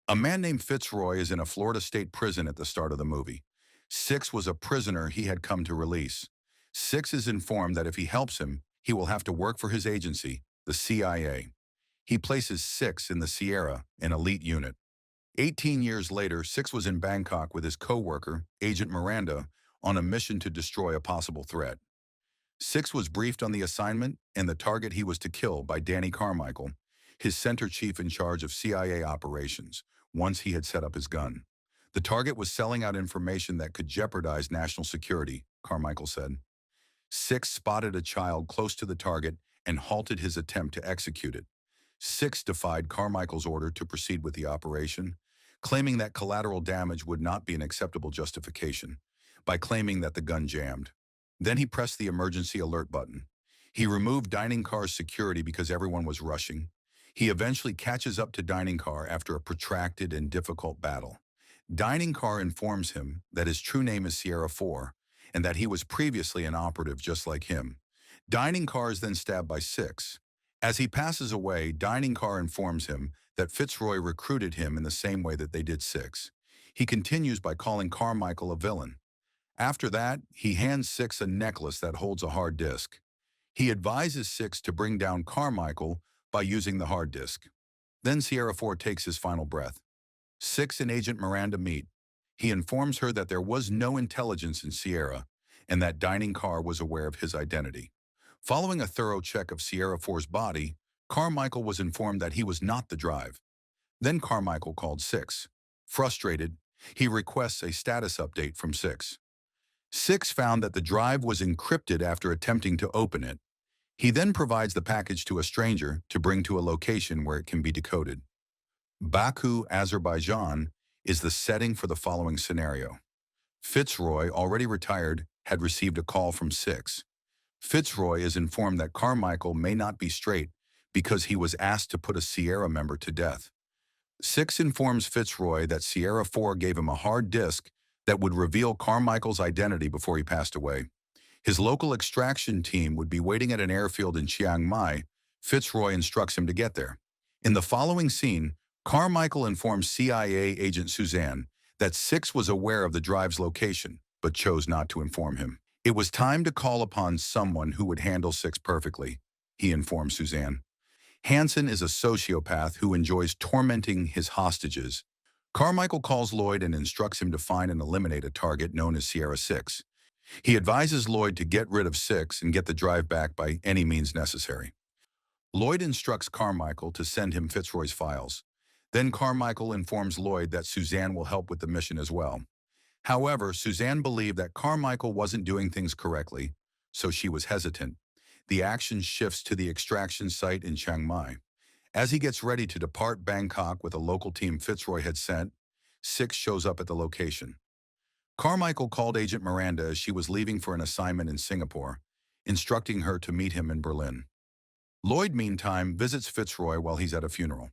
A man named Fitzroy is in a Florida state prison at the start of the movie. Six was a prisoner he had come to release. Six is informed that if he helps him, he will have to work for his agency, the CIA. He places Six in the Sierra, an elite unit. 18 years later, Six was in Bangkok with his co-worker, Agent Miranda, on a mission to destroy a possible threat. Six was briefed on the assignment and the target he was to kill by Danny Carmichael, his center chief in charge of CIA operations, once he had set up his gun. The target was selling out information that could jeopardize national security, Carmichael said. Six spotted a child close to the target and halted his attempt to execute it. Six defied Carmichael's order to proceed with the operation, claiming that collateral damage would not be an acceptable justification, by claiming that the gun jammed. Then he pressed the emergency alert button. He removed dining car's security because everyone was rushing. He eventually catches up to dining car after a protracted and difficult battle. Dining car informs him that his true name is Sierra 4 and that he was previously an operative just like him. Dining car is then stabbed by Six. As he passes away, Dining car informs him that Fitzroy recruited him in the same way that they did Six. He continues by calling Carmichael a villain. After that, he hands Six a necklace that holds a hard disk. He advises Six to bring down Carmichael by using the hard disk. Then Sierra 4 takes his final breath. Six and Agent Miranda meet. He informs her that there was no intelligence in Sierra and that Dining Car was aware of his identity. Following a thorough check of Sierra 4's body, Carmichael was informed that he was not the drive. Then Carmichael called Six. Frustrated, he requests a status update from Six. Six found that the drive was encrypted after attempting to open it. He then provides the package to a stranger to bring to a location where it can be decoded. Baku, Azerbaijan, is the setting for the following scenario. Fitzroy, already retired, had received a call from Six. Fitzroy is informed that Carmichael may not be straight because he was asked to put a Sierra member to death. Six informs Fitzroy that Sierra 4 gave him a hard disk that would reveal Carmichael's identity before he passed away. His local extraction team would be waiting at an airfield in Chiang Mai. Fitzroy instructs him to get there. In the following scene, Carmichael informs CIA agent Suzanne that Six was aware of the drive's location, but chose not to inform him. It was time to call upon someone who would handle Six perfectly, he informed Suzanne. Hansen is a sociopath who enjoys tormenting his hostages. Carmichael calls Lloyd and instructs him to find and eliminate a target known as Sierra 6. He advises Lloyd to get rid of Six and get the drive back by any means necessary. Lloyd instructs Carmichael to send him Fitzroy's files. Then Carmichael informs Lloyd that Suzanne will help with the mission as well. However, Suzanne believed that Carmichael wasn't doing things correctly, so she was hesitant. The action shifts to the extraction site in Chiang Mai. As he gets ready to depart Bangkok with a local team Fitzroy had sent, Six shows up at the location. Carmichael called Agent Miranda as she was leaving for an assignment in Singapore, instructing her to meet him in Berlin. Lloyd, meantime, visits Fitzroy while he's at a funeral.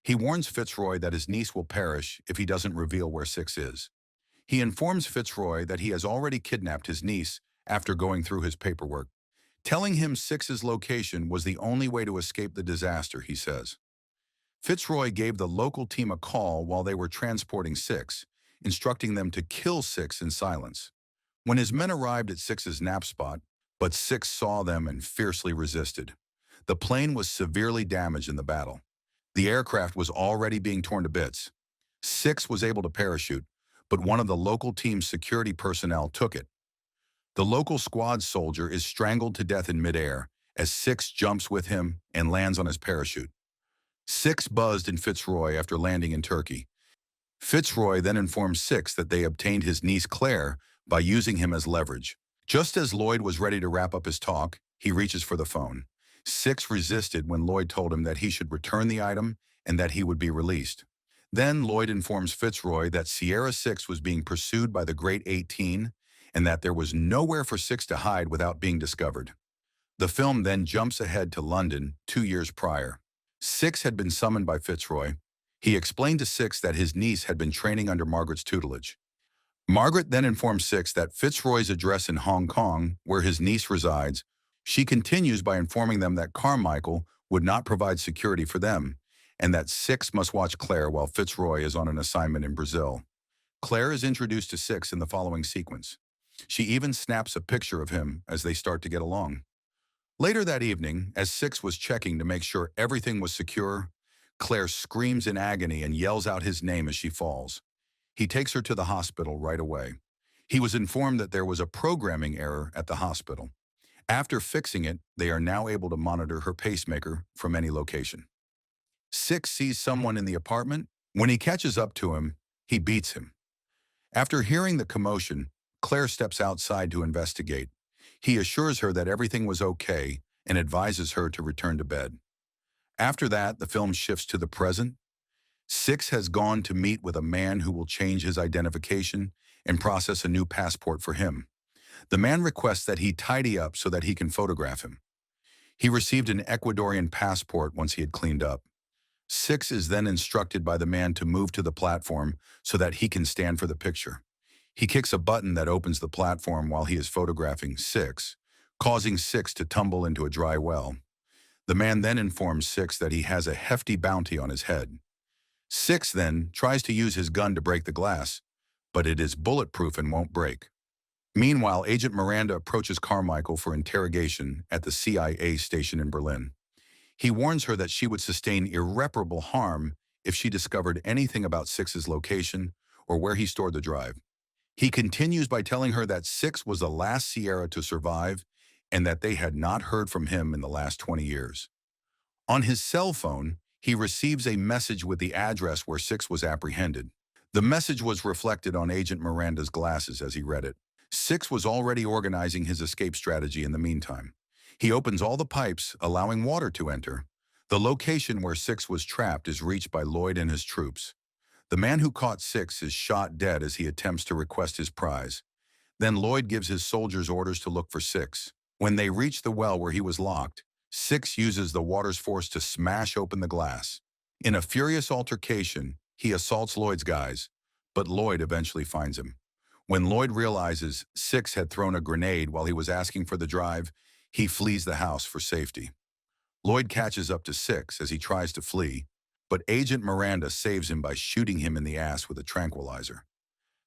He warns Fitzroy that his niece will perish if he doesn't reveal where Six is. He informs Fitzroy that he has already kidnapped his niece after going through his paperwork. Telling him Six's location was the only way to escape the disaster, he says. Fitzroy gave the local team a call while they were transporting Six, instructing them to kill Six in silence. When his men arrived at Six's nap spot, but Six saw them and fiercely resisted. The plane was severely damaged in the battle. The aircraft was already being torn to bits. Six was able to parachute, but one of the local team's security personnel took it. The local squad soldier is strangled to death in midair as Six jumps with him and lands on his parachute. Six buzzed in Fitzroy after landing in Turkey. Fitzroy then informs Six that they obtained his niece Claire by using him as leverage. Just as Lloyd was ready to wrap up his talk, he reaches for the phone. Six resisted when Lloyd told him that he should return the item and that he would be released. Then Lloyd informs Fitzroy that Sierra 6 was being pursued by the Great 18 and that there was nowhere for Six to hide without being discovered. The film then jumps ahead to London 2 years prior. Six had been summoned by Fitzroy. He explained to Six that his niece had been training under Margaret's tutelage. Margaret then informed Six that Fitzroy's address in Hong Kong, where his niece resides. She continues by informing them that Carmichael would not provide security for them and that Six must watch Claire while Fitzroy is on an assignment in Brazil. Claire is introduced to Six in the following sequence. She even snaps a picture of him as they start to get along. Later that evening, as Six was checking to make sure everything was secure, Claire screams in agony and yells out his name as she falls. He takes her to the hospital right away. He was informed that there was a programming error at the hospital. After fixing it, they are now able to monitor her pacemaker from any location. Six sees someone in the apartment. When he catches up to him, he beats him. After hearing the commotion, Claire steps outside to investigate. He assures her that everything was okay and advises her to return to bed. After that, the film shifts to the present. Six has gone to meet with a man who will change his identification and process a new passport for him. The man requests that he tidy up so that he can photograph him. He received an Ecuadorian passport once he had cleaned up. Six is then instructed by the man to move to the platform so that he can stand for the picture. He kicks a button that opens the platform while he is photographing Six, causing Six to tumble into a dry well. The man then informs Six that he has a hefty bounty on his head. Six then tries to use his gun to break the glass, but it is bulletproof and won't break. Meanwhile, Agent Miranda approaches Carmichael for interrogation at the CIA station in Berlin. He warns her that she would sustain irreparable harm if she discovered anything about Six's location or where he stored the drive. He continues by telling her that Six was the last Sierra to survive and that they had not heard from him in the last 20 years. On his cell phone, he receives a message with the address where Six was apprehended. The message was reflected on Agent Miranda's glasses as he read it. Six was already organizing his escape strategy in the meantime. He opens all the pipes, allowing water to enter. The location where Six was trapped is reached by Lloyd and his troops. The man who caught Six is shot dead as he attempts to request his prize. Then Lloyd gives his soldiers orders to look for Six. When they reach the well where he was locked, Six uses the water's force to smash open the glass. In a furious altercation, he assaults Lloyd's guys, but Lloyd eventually finds him. When Lloyd realizes Six had thrown a grenade while he was asking for the drive, he flees the house for safety. Lloyd catches up to Six as he tries to flee, but Agent Miranda saves him by shooting him in the ass with a tranquilizer.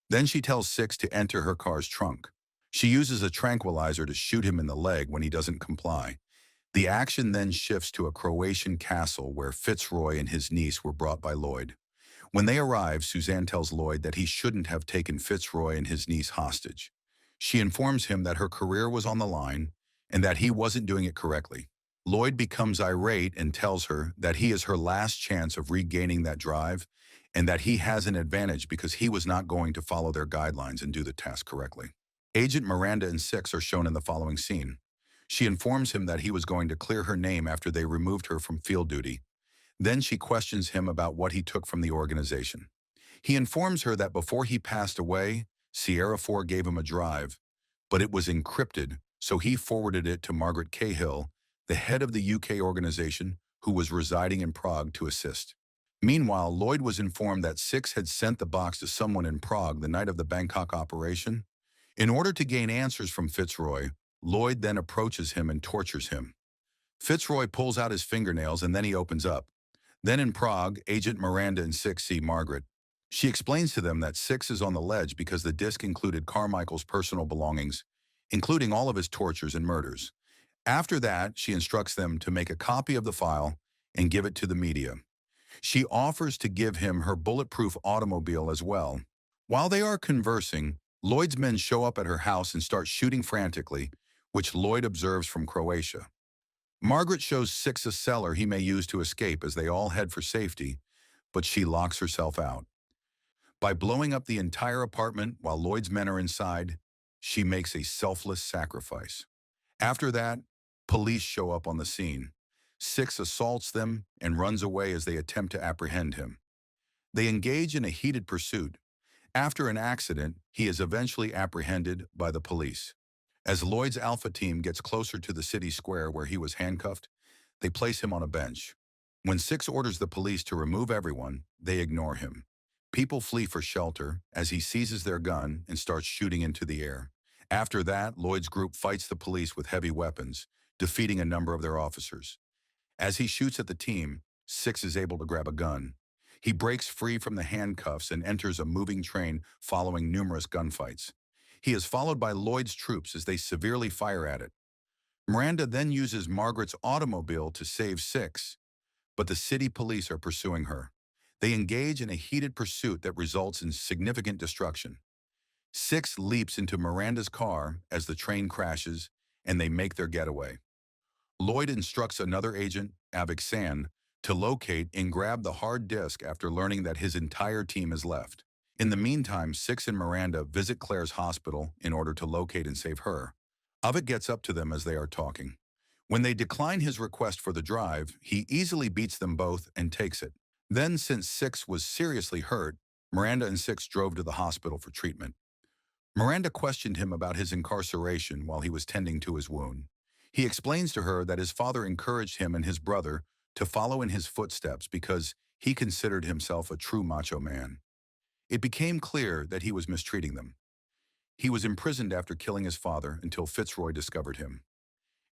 Then she tells Six to enter her car's trunk. She uses a tranquilizer to shoot him in the leg when he doesn't comply. The action then shifts to a Croatian castle where Fitzroy and his niece were brought by Lloyd. When they arrive, Suzanne tells Lloyd that he shouldn't have taken Fitzroy and his niece hostage. She informs him that her career was on the line and that he wasn't doing it correctly. Lloyd becomes irate and tells her that he is her last chance of regaining that drive and that he has an advantage because he was not going to follow their guidelines and do the task correctly. Agent Miranda and Six are shown in the following scene. She informs him that he was going to clear her name after they removed her from field duty. Then she questions him about what he took from the organization. He informs her that before he passed away, Sierra 4 gave him a drive, but it was encrypted, so he forwarded it to Margaret Cahill, the head of the UK organization, who was residing in Prague to assist. Meanwhile, Lloyd was informed that Six had sent the box to someone in Prague the night of the Bangkok operation. In order to gain answers from Fitzroy, Lloyd then approaches him and tortures him. Fitzroy pulls out his fingernails and then he opens up. Then in Prague, Agent Miranda and Six see Margaret. She explains to them that Six is on the ledge because the disc included Carmichael's personal belongings, including all of his tortures and murders. After that, she instructs them to make a copy of the file and give it to the media. She offers to give him her bulletproof automobile as well. While they are conversing, Lloyd's men show up at her house and start shooting frantically, which Lloyd observes from Croatia. Margaret shows Six a cellar he may use to escape as they all head for safety, but she locks herself out. By blowing up the entire apartment while Lloyd's men are inside, she makes a selfless sacrifice. After that, police show up on the scene. Six assaults them and runs away as they attempt to apprehend him. They engage in a heated pursuit. After an accident, he is eventually apprehended by the police. As Lloyd's Alpha team gets closer to the city square where he was handcuffed, they place him on a bench. When Six orders the police to remove everyone, they ignore him. People flee for shelter as he seizes their gun and starts shooting into the air. After that, Lloyd's group fights the police with heavy weapons, defeating a number of their officers. As he shoots at the team, Six is able to grab a gun. He breaks free from the handcuffs and enters a moving train following numerous gunfights. He is followed by Lloyd's troops as they severely fire at it. Miranda then uses Margaret's automobile to save Six, but the city police are pursuing her. They engage in a heated pursuit that results in significant destruction. Six leaps into Miranda's car as the train crashes, and they make their getaway. Lloyd instructs another agent, Avik San, to locate and grab the hard disk after learning that his entire team is left. In the meantime, Six and Miranda visit Claire's hospital in order to locate and save her. Avik gets up to them as they are talking. When they decline his request for the drive, he easily beats them both and takes it. Then, since Six was seriously hurt, Miranda and Six drove to the hospital for treatment. Miranda questioned him about his incarceration while he was tending to his wound. He explains to her that his father encouraged him and his brother to follow in his footsteps because he considered himself a true macho man. It became clear that he was mistreating them. He was imprisoned after killing his father until Fitzroy discovered him.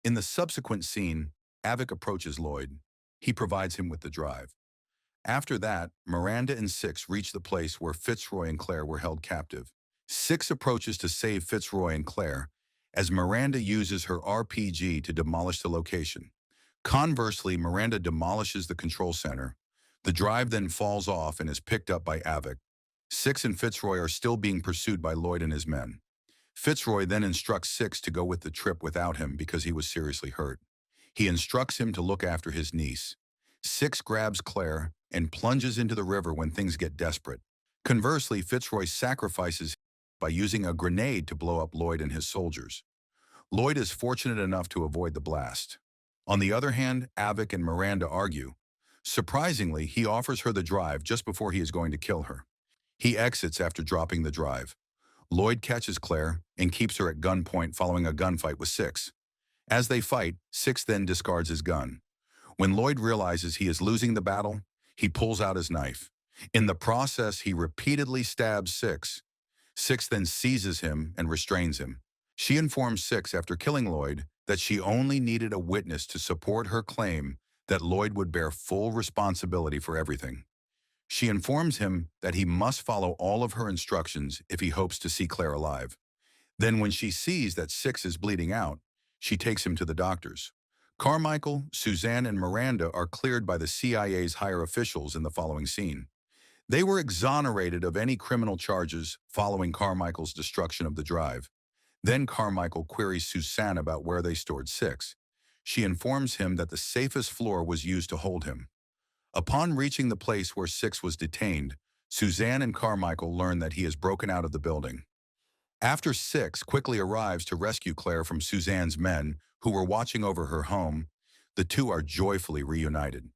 In the subsequent scene, Avik approaches Lloyd. He provides him with the drive. After that, Miranda and Six reach the place where Fitzroy and Claire were held captive. Six approaches to save Fitzroy and Claire, as Miranda uses her RPG to demolish the location. Conversely, Miranda demolishes the control center. The drive then falls off and is picked up by Avik. Six and Fitzroy are still being pursued by Lloyd and his men. Fitzroy then instructs Six to go with the trip without him because he was seriously hurt. He instructs him to look after his niece. Six grabs Claire and plunges into the river when things get desperate. Conversely, Fitzroy sacrifices by using a grenade to blow up Lloyd and his soldiers. Lloyd is fortunate enough to avoid the blast. On the other hand, Avik and Miranda argue. Surprisingly, he offers her the drive just before he is going to kill her. He exits after dropping the drive. Lloyd catches Claire and keeps her at gunpoint following a gunfight with Six. As they fight, Six then discards his gun. When Lloyd realizes he is losing the battle, he pulls out his knife. In the process, he repeatedly stabs Six. Six then seizes him and restrains him. She informs Six after killing Lloyd that she only needed a witness to support her claim that Lloyd would bear full responsibility for everything. She informs him that he must follow all of her instructions if he hopes to see Claire alive. Then when she sees that Six is bleeding out, she takes him to the doctors. Carmichael, Suzanne, and Miranda are cleared by the CIA's higher officials in the following scene. They were exonerated of any criminal charges following Carmichael's destruction of the drive. Then Carmichael queries Suzanne about where they stored Six. She informs him that the safest floor was used to hold him. Upon reaching the place where Six was detained, Suzanne and Carmichael learn that he has broken out of the building. After Six quickly arrives to rescue Claire from Suzanne's men, who were watching over her home, the two are joyfully reunited.